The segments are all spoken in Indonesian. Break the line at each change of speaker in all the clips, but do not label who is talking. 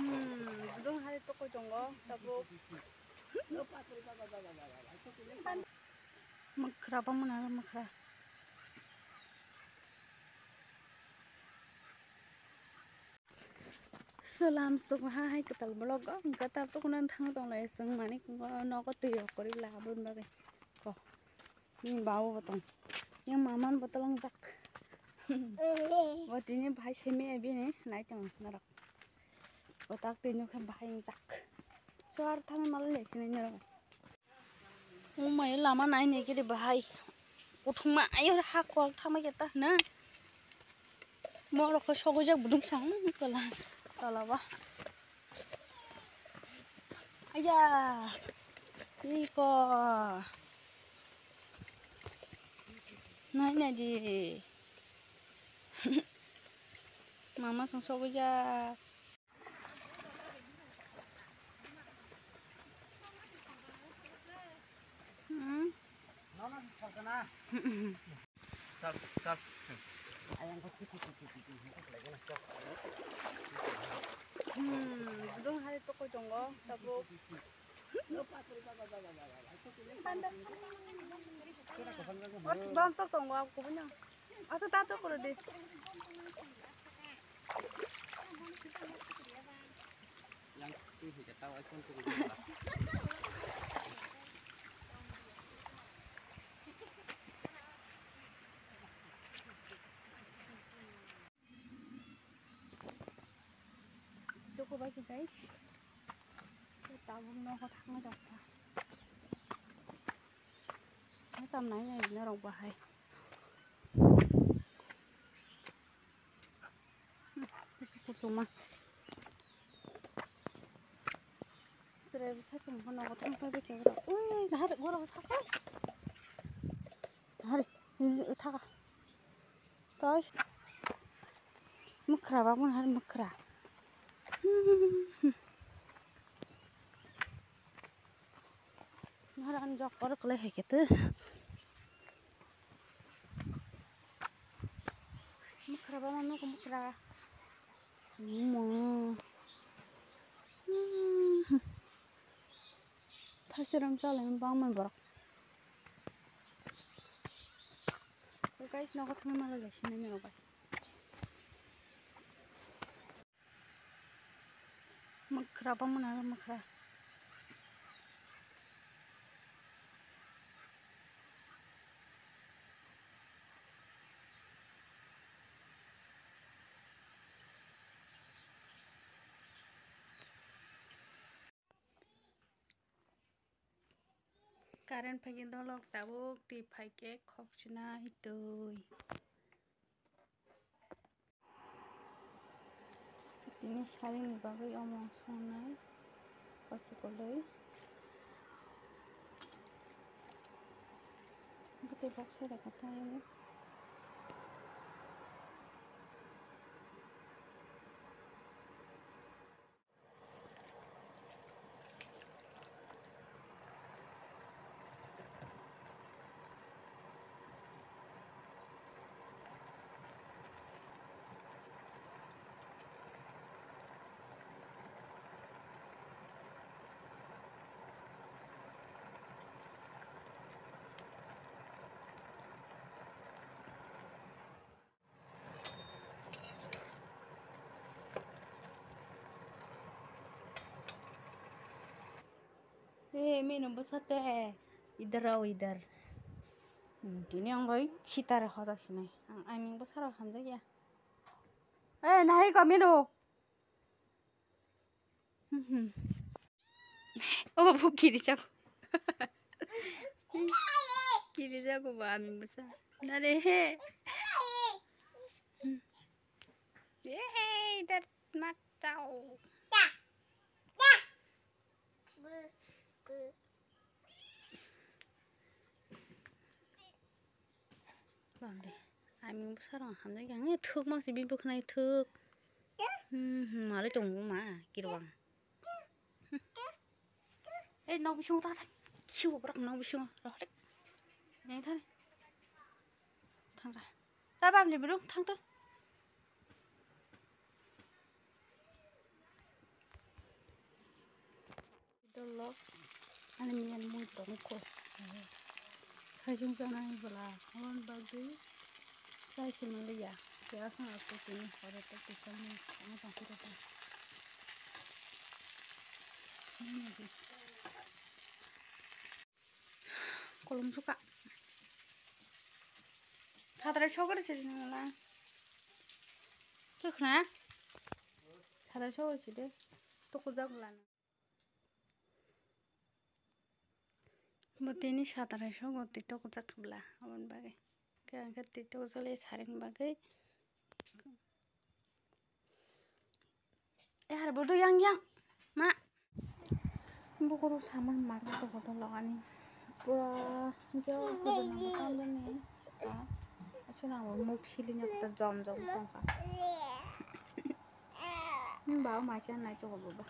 Budung hari toko jonggo, tabuk. Makra apa mana makra? Salam suka hai ketal blog kata tu kunan thang tong lai seng mani ko no ko tiyo kori la bun ba ko ni bawo batong yang maman botolong jak wat ini bhai semi abi ne nai tong narak otak tinyo khan bhai jak so ar thang mal le sine nero o mai lama nai ne ke de bhai uthuma ayo ha ko thama keta na mo ro ko sogo jak budung sang kala Talawa. Ayah, Iko. Nanya di. Mama sungsok aja.
Nona sarkana. Sar. Ayang ko titi lagi na chop.
Budung hari toko jonggo, tabuk. Bang tok tonggo aku punya. Asa tato ko di.
Yang tu tidak tahu iPhone tu.
Cukup bagi guys. Kita mau thang dọc. Cái sầm này nó rộng bài. Cái số sum mà. Sẽ bisa sum con nó có thang phải cái đó. Ui, đã được gọi thang cái. Hadi, đi thang. Tới. Makra babun har makra. Nó ăn giọt có được lấy hết cái thứ. Makra ba mano ko makra. Thasiram salam bang man barak. So guys, nó có thằng mà là xin anh rồi. Makra ba mana makra. Karen phagin dolok tabuk ti phage khokchina hitoi. Ini shari ni bagai omong sonai pasikoloi. Bute box ada kata ini. Minum besate. Idar au idar. Ini yang baik kita rehat sini. Amin besar alhamdulillah. Nahi kami no. Oh, bu kiri jago. Kiri jago ba amin besar. Nare he. Idar macau. Bande, amin besar alhamdulillah. Nge thuk mak si bimbo kena thuk. Malu tunggu mah, kirwang. Nau bisung ta san. Siu berak nau bisung. Rohlek. Yang itu. Thang ta. Ta bam ni belum thang tu. dolok animian mui tongko khajung janai bala hon bagui sai chimaliya ya sang aku kini pada tak kisahnya sama pasir apa ini lagi kolom suka kadar shower sih nala kena kadar shower sih deh toko jagulan Botini সাঁতারে গতি তো কোথা খাবলা আমার বাগে কেন গতি তো চলে সারেন বাগে আর বড় yang mak buku saman marah tuh kota lokani pura jauh ke nama sambil nih asyik nama muk silinya kita jam tongka ini bawa macan naik tuh boba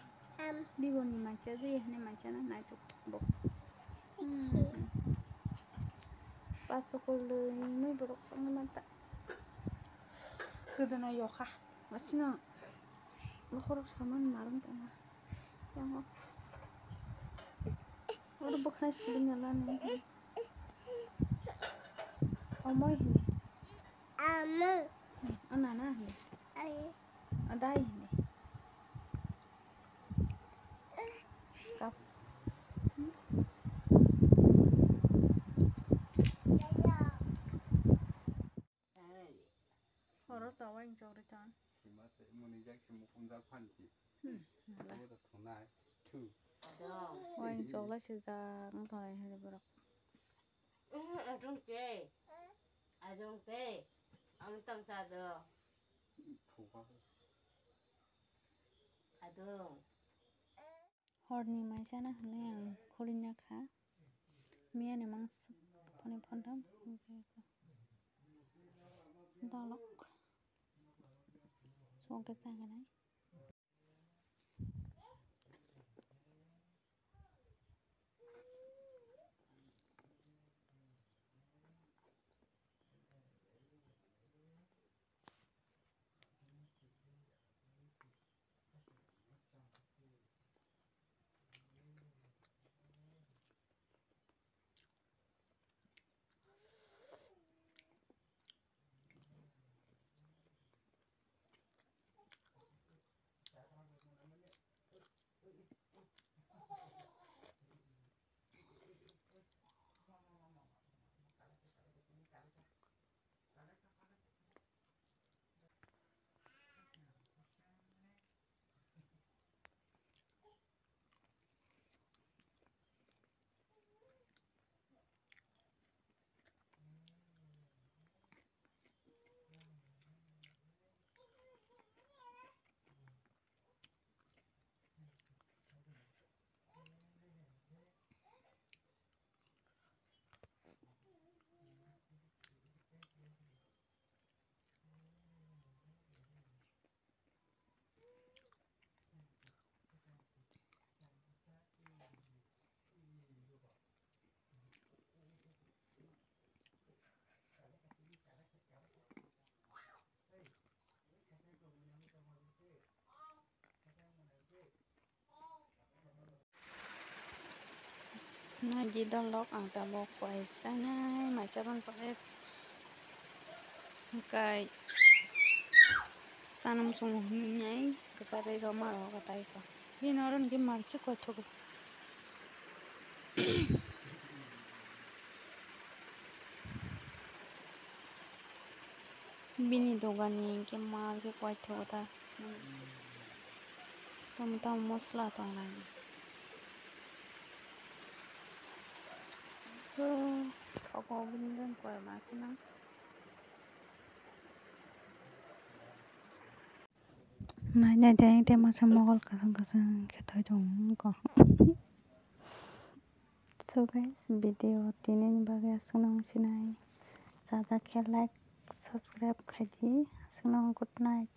di bawah macan sih ini macan naik tuh boba pas sekolah ini buruk sama mata kedana yoka masih na buruk sama marah tuh yang udah bukan sebenarnya lah nih omoy ini anak ini ada ini kap orang tahu yang coritan Wah, soalnya sudah nggak ada berak.
I don't care. I'm tam sado. Aduh.
Horni macam mana yang kulinya kah? Mia ni mang pani pandam. Dalok. So kita kan? Nah, di dolok angka mau kuasanya macam apa? Kayak sanam sungguhnya kesari ramah kata itu. Ini orang di market kau tahu? Bini dogani ke market kau tahu ta? Tam masla tahu lagi. So, kau bini dan kau market na. Nah, jadi yang masa mogol kasang kita jom ko. So guys, video tinin bagai senang sinai. Saja like, subscribe kaji. Senang good night.